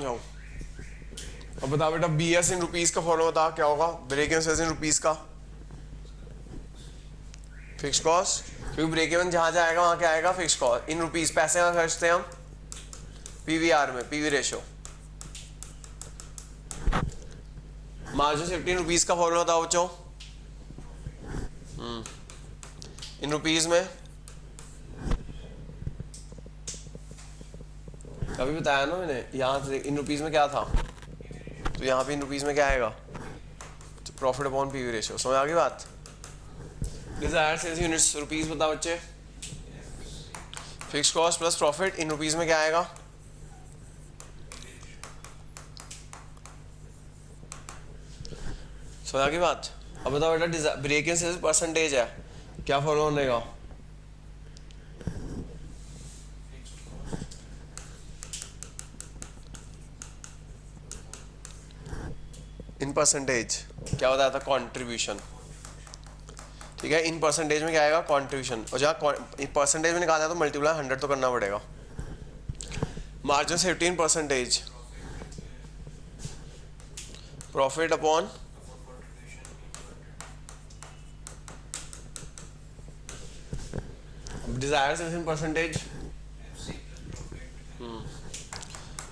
समझाऊं? अब बता बेटा, BS इन रुपीस का फॉर्मूला बता क्या होगा, ब्रेक इवन सेल्स इन रुपीस का फिक्स कॉस्ट, क्योंकि ब्रेक इवन जहां जाएगा वहां क्या आएगा, फिक्स कॉस्ट इन रुपीस। पैसे कहाँ खर्चते हैं हम, PVR में, PV रेशो। मार्जिन सेफ्टी इन रुपीस का फॉर्मूला बताओ बच्चों। इन रुपीस में अभी बताया ना मैंने, यहाँ से इन रुपीस में क्या था, तो यहाँ पे इन रुपीस में क्या आएगा, तो प्रॉफिट अपॉन PV रेशियो। समझ आ गई बात? डिजायर सेल्स यूनिट्स रुपीस बता बच्चे, फिक्स कॉस्ट प्लस प्रॉफिट इन रुपीस में क्या आएगा, समझ आ गई बात? अब बताओ बेटा, ब्रेक इन सेल्स परसेंटेज है, क्या फॉर्मूला बनेगा, इन परसेंटेज क्या बताया था, कंट्रीब्यूशन। ठीक है, इन परसेंटेज में क्या आएगा, कंट्रीब्यूशन। और जहाँ परसेंटेज में निकालना है तो मल्टीप्लाई 100 तो करना पड़ेगा। Margin safety in percentage, profit upon desire sales in percentage,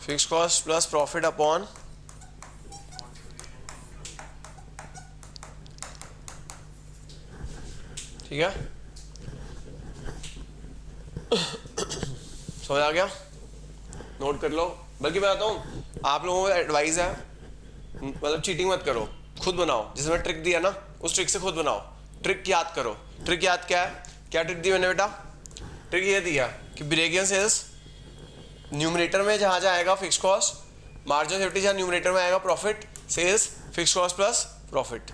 fix cost plus profit upon ठीक है, समझ आ गया? नोट कर लो। बल्कि मैं बताता हूँ आप लोगों को एडवाइस है, मतलब चीटिंग मत करो, खुद बनाओ। जैसे मैं ट्रिक दिया ना, उस ट्रिक से खुद बनाओ। ट्रिक याद करो। ट्रिक याद क्या है, क्या ट्रिक दी मैंने बेटा? ट्रिक ये दिया कि ब्रेक इवन सेल्स न्यूमरेटर में जहाँ जाएगा फिक्स कॉस्ट, मार्जिन सेफ्टी जहाँ न्यूमरेटर में आएगा profit, sales fix cost plus profit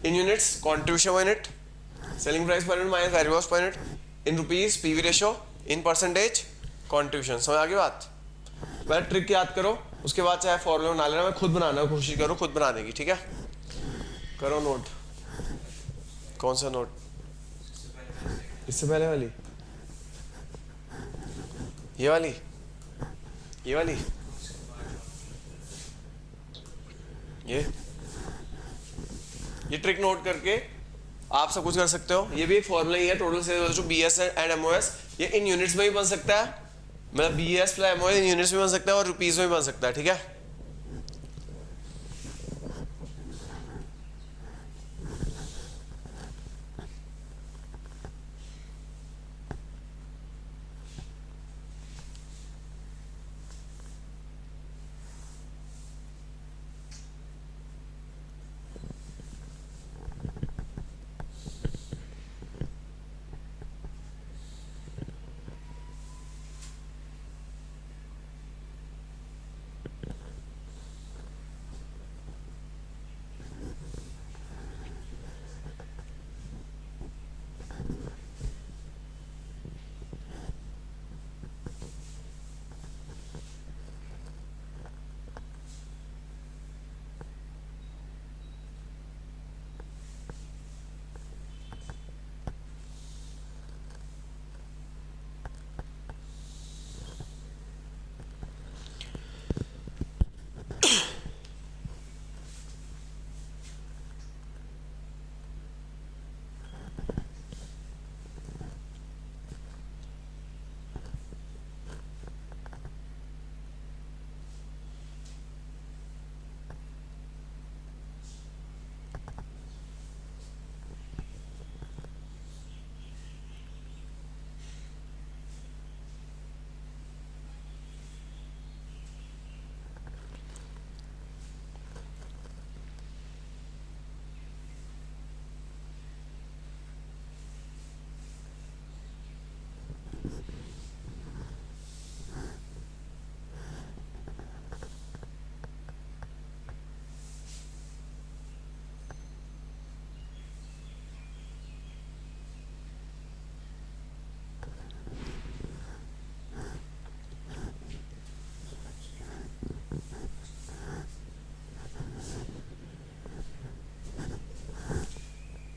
in units, contribution unit, selling price per unit minus variable cost per unit, in rupees PV ratio, in percentage, contribution. समझ आ गई बात? पहले trick याद करो, उसके बाद चाहे फॉर्मूला बना लेना, मैं खुद बनाना कोशिश करो, खुद बनाने की। ठीक है, करो नोट। कौन सा नोट? इससे पहले वाली, ये वाली, ये वाली, ये ट्रिक नोट करके आप सब कुछ कर सकते हो। ये भी एक फॉर्मूला ही है, total sales to BS and MOS। ये इन यूनिट्स में भी बन सकता है, मतलब BS प्लस MOS इन यूनिट्स में बन सकता है और रुपीस में भी बन सकता है। ठीक है,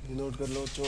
नोट कर लो बच्चों।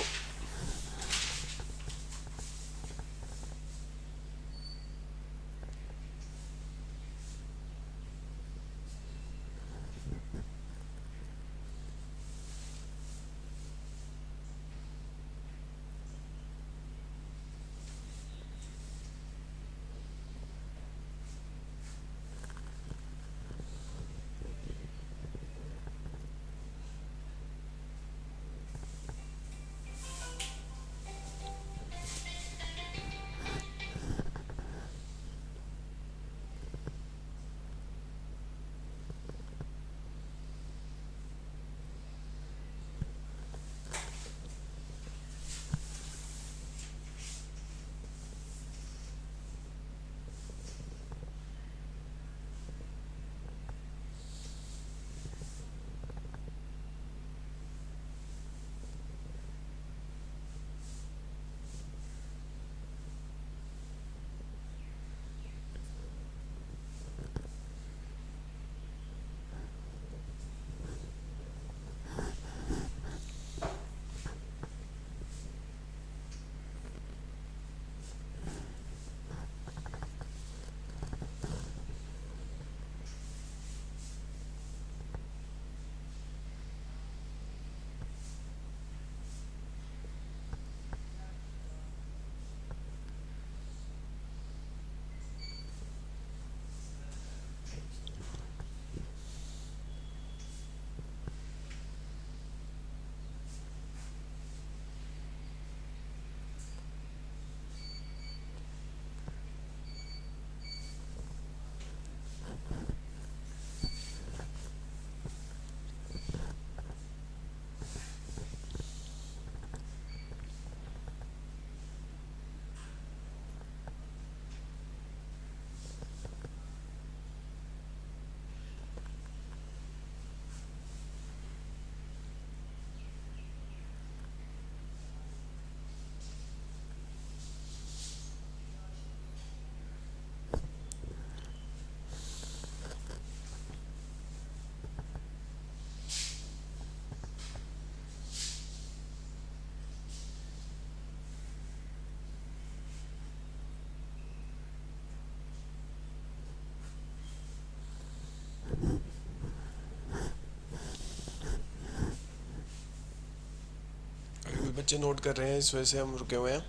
बच्चे नोट कर रहे हैं, इस वजह से हम रुके हुए हैं।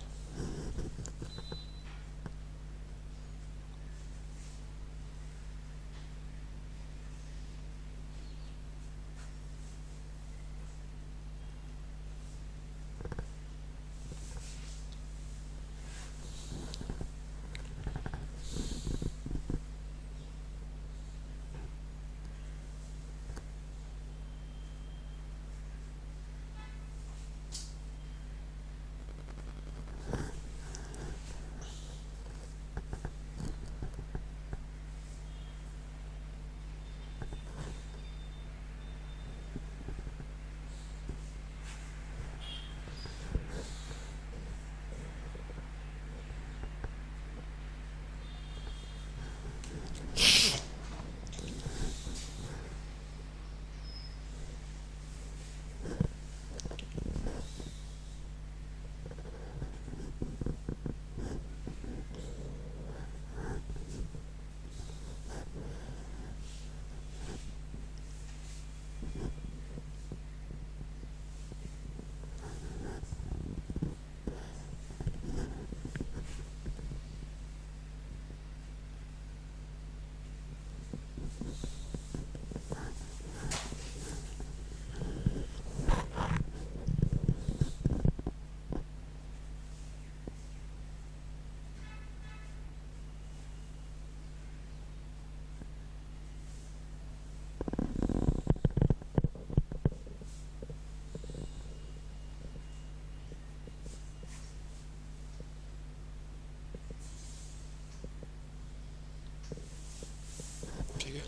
ठीक है,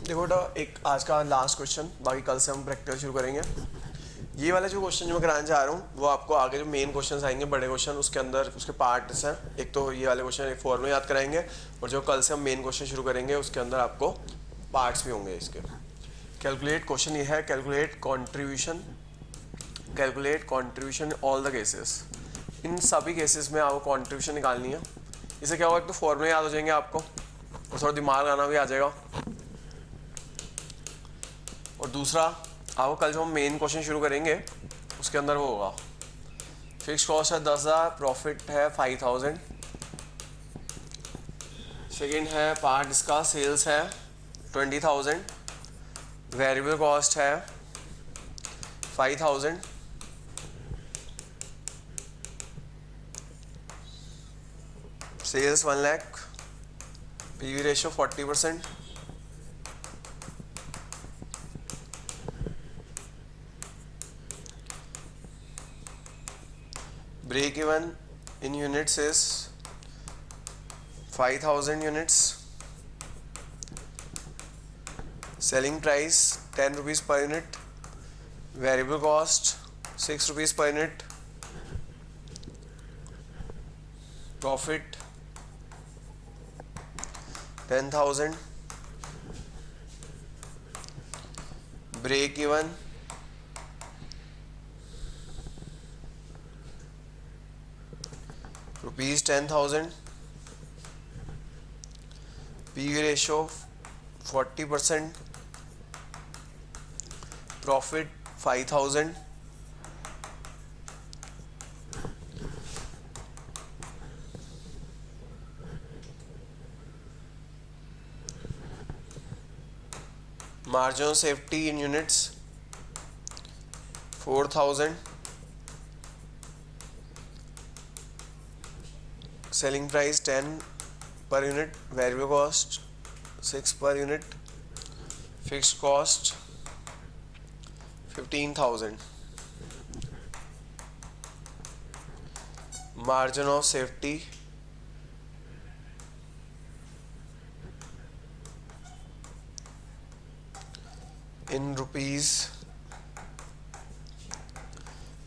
देखो बेटा, एक आज का लास्ट क्वेश्चन, बाकी कल से हम प्रैक्टिस शुरू करेंगे। ये वाले जो क्वेश्चन जो मैं कराने जा रहा हूँ वो आपको आगे जो मेन क्वेश्चंस आएंगे बड़े क्वेश्चन, उसके अंदर उसके पार्ट्स हैं। एक तो ये वाले क्वेश्चन एक फॉर्मूला याद कराएंगे, और जो कल से हम मेन क्वेश्चन शुरू करेंगे उसके अंदर आपको पार्ट्स भी होंगे इसके। कैलकुलेट, क्वेश्चन ये है, calculate contribution all the cases. इन सभी केसेस में आपको कॉन्ट्रीब्यूशन निकालनी है। इससे क्या होगा, एक तो फॉर्मूले याद हो जाएंगे आपको, और थोड़ा दिमाग लगाना भी आ जाएगा। और दूसरा, आपको कल जो हम मेन क्वेश्चन शुरू करेंगे उसके अंदर वो होगा, फिक्स कॉस्ट है 10,000, प्रॉफिट है 5,000। सेकेंड है पार्ट इसका सेल्स है 20,000, वेरिएबल कॉस्ट है 5,000, sales 1 lakh, PV ratio 40%, break even in units is 5,000 units, selling price 10 rupees per unit, variable cost 6 rupees per unit, profit 10,000, break even rupees 10,000, PV ratio 40%, profit 5,000, margin of safety in units 4,000, selling price 10 per unit, variable cost 6 per unit, fixed cost 15,000, margin of safety in rupees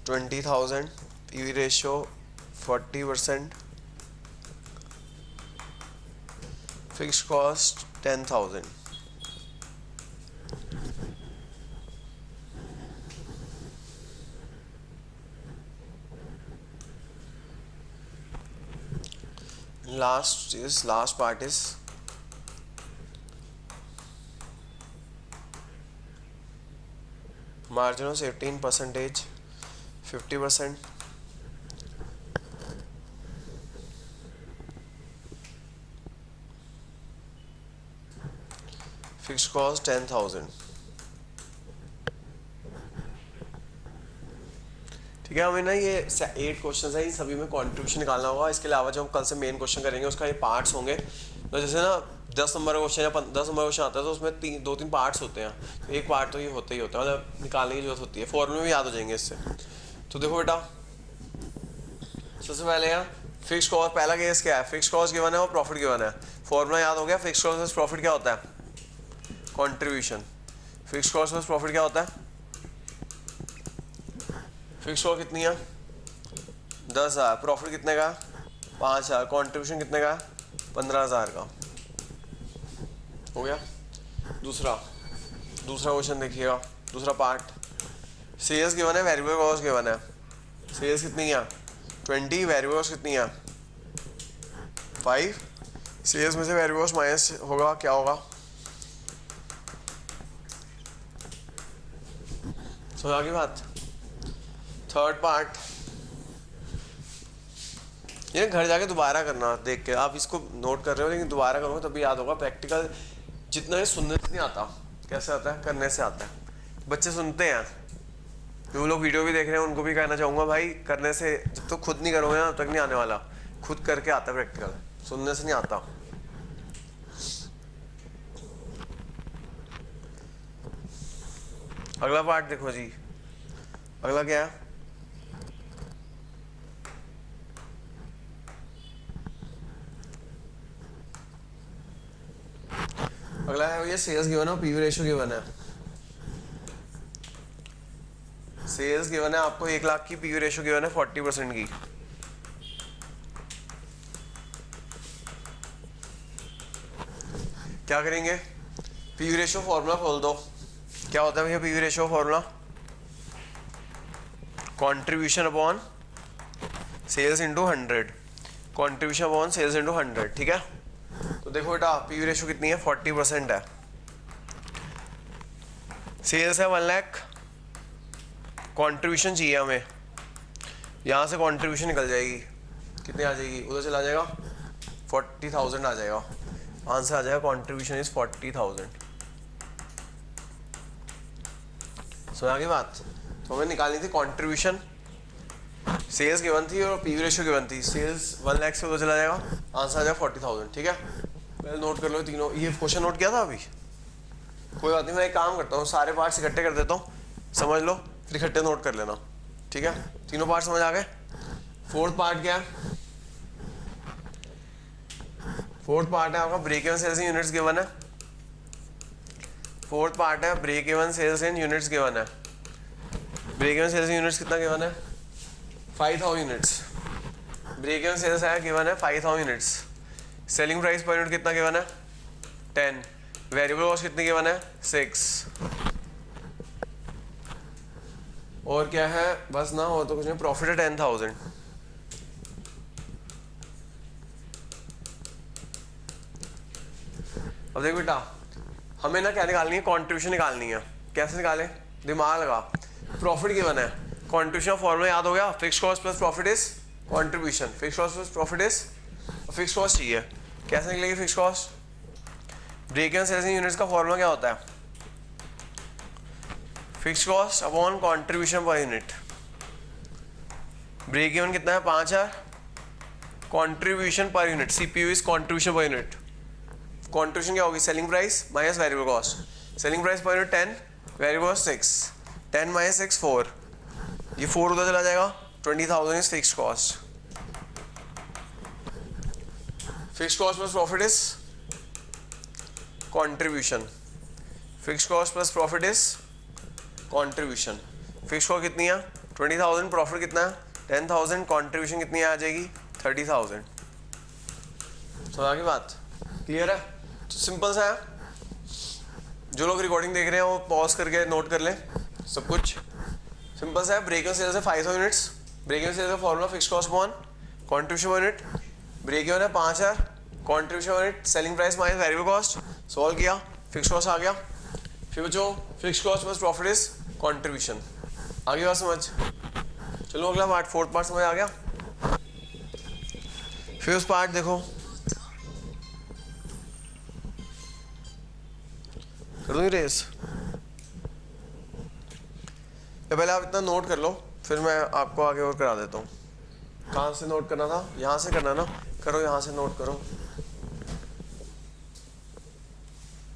20,000, PV ratio 40%, fixed cost 10,000. Last part is margin of 18%, 50%, fix cost 10,000। ठीक है, हमें ना ये 8 question है, इन सभी में contribution निकालना होगा। इसके अलावा जो हम कल से मेन क्वेश्चन करेंगे उसका ये पार्ट्स होंगे। तो जैसे ना 10 नंबर का क्वेश्चन या 10 नंबर का क्वेश्चन आता है तो उसमें 2-3 पार्ट्स होते हैं, तो एक पार्ट तो ये होता ही होता है, मतलब निकालने की जरूरत होती है, फॉर्मूले भी याद हो जाएंगे इससे। तो देखो बेटा, सबसे पहले यहाँ फिक्स कॉस्ट, पहला केस क्या है, फिक्स कॉस्ट गिवन है और प्रॉफिट गिवन है। फॉर्मूला याद हो गया, फिक्स कॉस्ट प्लस प्रॉफिट क्या होता है, contribution. Fix cost plus profit क्या होता है, फिक्स कॉस्ट कितनी है 10,000, प्रॉफिट कितने का 5,000, कंट्रीब्यूशन कितने का 15,000 का। हो गया। दूसरा क्वेश्चन देखिएगा, दूसरा पार्ट, सेल्स गिवन है, वेरिएबल कॉस्ट गिवन है। सेल्स कितनी है 20, वेरिएबल कॉस्ट कितनी है 5। सेल्स में से वेरिएबल कॉस्ट माइनस होगा, क्या होगा, समझ आ गई बात। थर्ड पार्ट, ये घर जाके दोबारा करना, देख के आप इसको नोट कर रहे हो लेकिन दोबारा करोगे तभी याद होगा। प्रैक्टिकल जितना ये सुनने से नहीं आता, कैसे आता है, करने से आता है। बच्चे सुनते हैं, जो लोग वीडियो भी देख रहे हैं उनको भी कहना चाहूँगा भाई, करने से जब तक खुद नहीं करोगे ना तब तक नहीं आने वाला। खुद करके आता है प्रैक्टिकल, सुनने से नहीं आता। अगला पार्ट देखो जी, अगला क्या है, अगला है ये सेल्स गिवन है, पीवी रेशियो गिवन है। सेल्स गिवन है आपको 1 लाख की, पीवी रेशियो गिवन है 40% की। क्या करेंगे, पीवी रेशियो फॉर्मूला खोल दो। क्या होता है भैया PV ratio formula, contribution upon sales into 100, contribution upon sales into 100। ठीक है, तो देखो बेटा पीवी रेशियो कितनी है 40% है। सेल्स है 1 लाख, कंट्रीब्यूशन चाहिए हमें, यहाँ से कंट्रीब्यूशन निकल जाएगी, कितनी आ जाएगी, उधर चला जाएगा 40,000 आ जाएगा, आंसर आ जाएगा कंट्रीब्यूशन इज 40,000। समझ गई बात। तो हमें निकालनी थी कंट्रीब्यूशन, सेल्स गिवन थी और पीवी रेशियो गिवन थी। सेल्स 1 लाख से उधर चला जाएगा, आंसर आ जाएगा 40,000। ठीक है, पहले नोट कर लो तीनों। ये क्वेश्चन नोट किया था अभी, कोई बात नहीं, मैं एक काम करता हूँ, सारे पार्ट्स इकट्ठे कर देता हूँ, समझ लो, फिर इकट्ठे नोट कर लेना। ठीक है, तीनों पार्ट समझ आ गए। फोर्थ पार्ट क्या है, फोर्थ पार्ट है आपका break even sales in units given है। फोर्थ पार्ट है break even sales in units given है। Break even sales in units कितना गिवन है 5,000 यूनिट्स। ब्रेक इवन सेल्स है गिवन है 5,000 units. Selling price per unit कितना गिवन है 10। Variable cost कितनी गिवन है 6। और क्या है, बस ना, और तो कुछ नहीं, प्रॉफिट है 10,000। अब देख बेटा, हमें ना क्या निकालनी है, कंट्रीब्यूशन निकालनी है। कैसे निकालें, दिमाग लगा। प्रॉफिट गिवन है, कंट्रीब्यूशन फॉर्मूला याद हो गया, fix cost plus profit is contribution. Fix cost plus profit is, fix cost चाहिए, कैसे निकलेगी fix cost, break even sales in units का फॉर्मूला क्या होता है, fix cost upon contribution per unit. Break even कितना है 5,000, contribution per unit, CPU is contribution per unit. Contribution क्या होगी, selling price minus variable cost. Selling price per unit 10, variable cost 6, 10 minus 6 4, ये 4 उधर चला जाएगा, 20,000 is fix cost. Fix cost plus profit is contribution. Fix cost plus profit is contribution. Fix cost कितनी है 20,000, profit कितना है 10,000, कंट्रीब्यूशन कितनी आ जाएगी 30,000। समझ की बात, क्लियर है। तो सिंपल सा है, जो लोग रिकॉर्डिंग देख रहे हैं वो पॉज करके नोट कर लें सब कुछ। सिंपल सा है, ब्रेक इवन सेल्स है 5,000 यूनिट्स, ब्रेक इवन सेल्स का formula fix cost upon contribution per unit. Break even है 5,000, contribution per unit, selling price minus variable cost, solve किया, फिक्स कॉस्ट आ गया। फिर बच्चों fix cost plus profit is contribution. आगे बात समझ। चलो अगला पार्ट, फोर्थ पार्ट समझ आ गया। फिफ्थ पार्ट देखो, कर दूँ रेस। पहले आप इतना नोट कर लो, फिर मैं आपको आगे और करा देता हूँ। कहाँ से नोट करना था? यहाँ से करना ना, करो यहाँ से नोट करो।